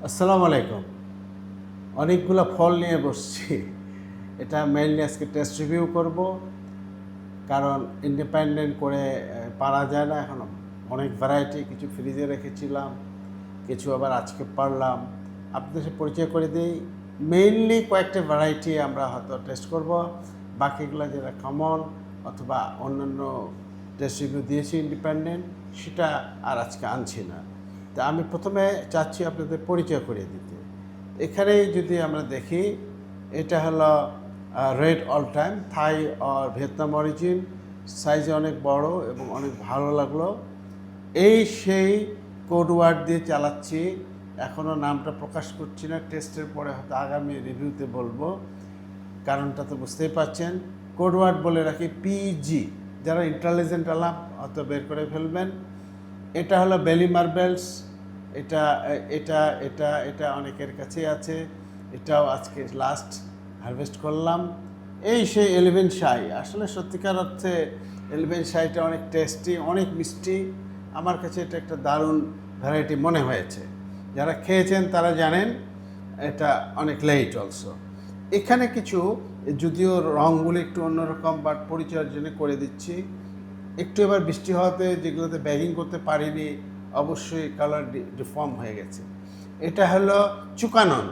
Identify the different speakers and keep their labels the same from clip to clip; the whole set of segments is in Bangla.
Speaker 1: আসসালামু আলাইকুম। অনেকগুলো ফল নিয়ে বসছি। এটা মেইনলি আজকে টেস্ট রিভিউ করব, কারণ ইন্ডিপেন্ডেন্ট করে পারা যায় না এখন। অনেক ভ্যারাইটি, কিছু ফ্রিজে রেখেছিলাম, কিছু আবার আজকে পারলাম। আপনাদের সাথে পরিচয় করে দিই। মেইনলি কয়েকটা ভ্যারাইটি আমরা হয়তো টেস্ট করব, বাকিগুলো যেটা কমন অথবা অন্যান্য টেস্ট রিভিউ দিয়েছি ইন্ডিপেন্ডেন্ট, সেটা আর আজকে আনছি না। তা আমি প্রথমে চাচ্ছি আপনাদের পরিচয় করিয়ে দিতে। এখানেই যদি আমরা দেখি, এটা হলো রেড অল টাইম থাই আর ভিয়েতনাম অরিজিন, সাইজে অনেক বড় এবং অনেক ভালো লাগলো। এই সেই কোড ওয়ার্ড দিয়ে চালাচ্ছি, এখনও নামটা প্রকাশ করছি না, টেস্টের পরে হয়তো আগামী রিভিউতে বলবো। কারণটা তো বুঝতেই পারছেন। কোড ওয়ার্ড বলে রাখি পিজি, যারা ইন্টেলিজেন্ট আলাম হয়তো বের করে ফেলবেন। এটা হলো বেলি মার্বেলস। এটা এটা এটা এটা অনেকের কাছেই আছে, এটাও আজকে লাস্ট হারভেস্ট করলাম। এই সেই এলিভেন শাই, আসলে সত্যিকার অর্থে এলিভেন শাইটা অনেক টেস্টি, অনেক মিষ্টি। আমার কাছে এটা একটা দারুণ ভ্যারাইটি মনে হয়েছে। যারা খেয়েছেন তারা জানেন এটা অনেক লেট অলসো। এখানে কিছু, যদিও রঙগুলো একটু অন্যরকম, বাট পরিচয়ের জন্য করে দিচ্ছি। একটু এবার বৃষ্টি হওয়াতে যেগুলোতে ব্যাগিং করতে পারিনি, অবশ্যই কালার ডিফর্ম হয়ে গেছে। এটা হলো চুকানন।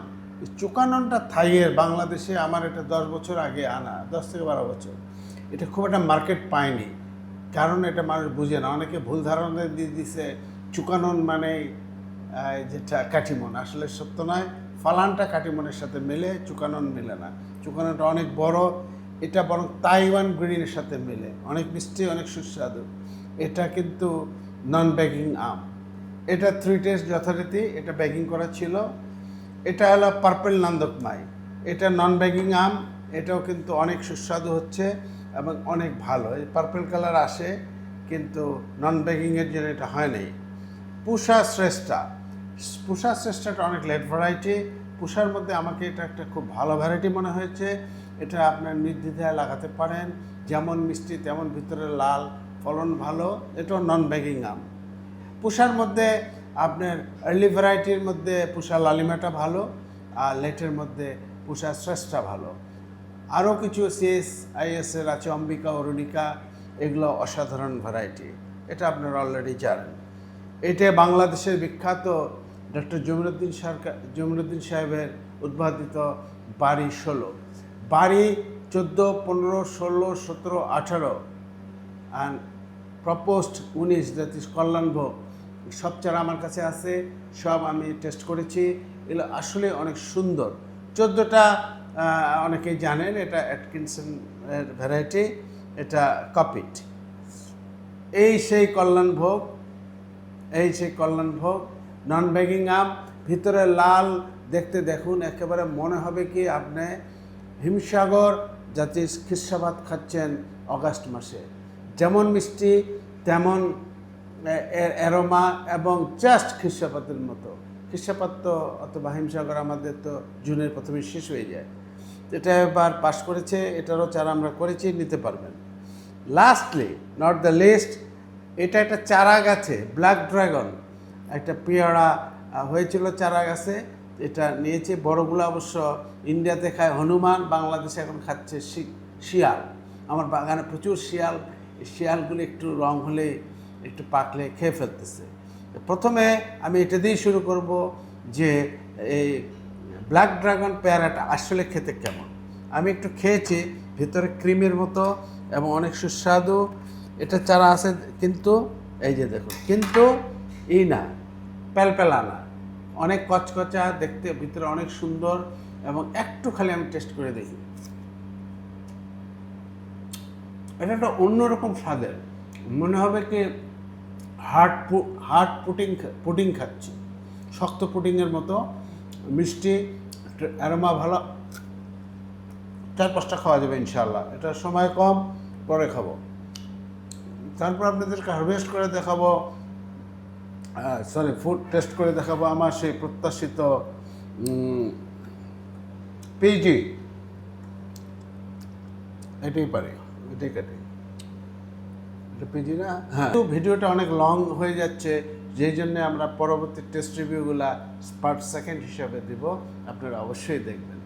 Speaker 1: চুকাননটা থাইয়ের, বাংলাদেশে আমার এটা 10 বছর আগে আনা, 10 থেকে 12 বছর। এটা খুব একটা মার্কেট পায়নি, কারণ এটা মানুষ বুঝে না। অনেকে ভুল ধারণা দিয়ে দিছে চুকানন মানে যেটা কাটিমন, আসলে সত্য নয়। ফালানটা কাটিমনের সাথে মেলে, চুকানন মেলে না। চুকাননটা অনেক বড়, এটা বরং তাইওয়ান গ্রিনের সাথে মেলে, অনেক মিষ্টি, অনেক সুস্বাদু। এটা কিন্তু নন ব্যাগিং আম। এটা 3 টেস্ট যথারীতি, এটা ব্যাগিং করা ছিল। এটা হলো পার্পেল নন্দকমাই, এটা নন ব্যাগিং আম। এটাও কিন্তু অনেক সুস্বাদু হচ্ছে এবং অনেক ভালো। এই পার্পেল কালার আসে, কিন্তু নন ব্যাগিংয়ের জন্য এটা হয় নাই। পুষা শ্রেষ্ঠা, পুষা শ্রেষ্ঠাটা অনেক লেট ভ্যারাইটি। পুষার মধ্যে আমাকে এটা একটা খুব ভালো ভ্যারাইটি মনে হয়েছে। এটা আপনার নির্দ্বিধায় লাগাতে পারেন, যেমন মিষ্টি তেমন ভিতরে লাল, ফলন ভালো। এটাও নন ব্যাগিং আম। পুষার মধ্যে আপনার আর্লি ভ্যারাইটির মধ্যে পুষা লালিমাটা ভালো, আর লেটের মধ্যে পুষা শ্রেষ্ঠা ভালো। আরও কিছু সিএসআইএসের আছে, অম্বিকা, অরুণিকা, এগুলো অসাধারণ ভ্যারাইটি, এটা আপনারা অলরেডি জানেন। এটা বাংলাদেশের বিখ্যাত ডক্টর জমিরুদ্দিন সাহেবের উদ্ভাবিত বাড়ি 16, বাড়ি 14, 15, 16, 17, 18 অ্যান্ড প্রপোস্ট 19, দ্যাট ইজ কল্যাণভোগ। সব চারা আমার কাছে আছে, সব আমি টেস্ট করেছি। এগুলো আসলে অনেক সুন্দর। 14টা অনেকেই জানেন এটা অ্যাটকিনসন ভ্যারাইটি, এটা কপিট। এই সেই কল্যাণভোগ, এই সেই কল্যাণভোগ নন ব্যাগিং আম, ভিতরে লাল, দেখতে দেখুন একেবারে মনে হবে কি আপনি হিমসাগর জাতীয় খিরসাবাদ খাচ্ছেন অগাস্ট মাসে। যেমন মিষ্টি তেমন অ্যারোমা, এবং জাস্ট খিরসাপাতের মতো। খিরসাপাত তো অথবা হিমসাগর আমাদের তো জুনের প্রথমে শেষ হয়ে যায়। এটা এবার পাস করেছে, এটারও চারা আমরা করেছি, নিতে পারবেন। লাস্টলি নট দ্য লিস্ট, এটা একটা চারা গাছে ব্ল্যাক ড্রাগন, একটা পেয়ারা হয়েছিল চারা গাছে, এটা নিয়েছে। বড়গুলো অবশ্য ইন্ডিয়াতে খায় হনুমান, বাংলাদেশে এখন খাচ্ছে শিয়াল। আমার বাগানে প্রচুর শিয়াল, এই শিয়ালগুলো একটু রং হলে, একটু পাকলে খেয়ে ফেলতেছে। প্রথমে আমি এটা দিয়েই শুরু করব যে এই ব্ল্যাক ড্রাগন পেয়ারাটা আসলে খেতে কেমন। আমি একটু খেয়েছি, ভিতরে ক্রিমের মতো এবং অনেক সুস্বাদু। এটা চারা আছে, কিন্তু এই যে দেখুন, কিন্তু না, প্যালপ্যালা না, অনেক কচকচা দেখতে, ভিতরে অনেক সুন্দর। এবং একটু খালি আমি টেস্ট করে দেখি, এটা একটা অন্যরকম স্বাদের, মনে হবে কি হার্ড পুডিং খাচ্ছি, শক্ত পুডিংয়ের মতো মিষ্টি, অ্যারোমা ভালো। 4-5টা খাওয়া যাবে ইনশাআল্লাহ, এটা সময় কম, পরে খাবো। তারপর আপনাদেরকে হারভেস্ট করে দেখাবো, ফুড টেস্ট করে দেখাবো আমার সেই প্রত্যাশিত পিজি। এটাই পারে, এটাই কাটে, এটা পিজি না? হ্যাঁ, ভিডিওটা অনেক লং হয়ে যাচ্ছে, যেই জন্য আমরা পরবর্তী টেস্ট রিভিউগুলা পার্ট সেকেন্ড হিসাবে দিব, আপনারা অবশ্যই দেখবেন।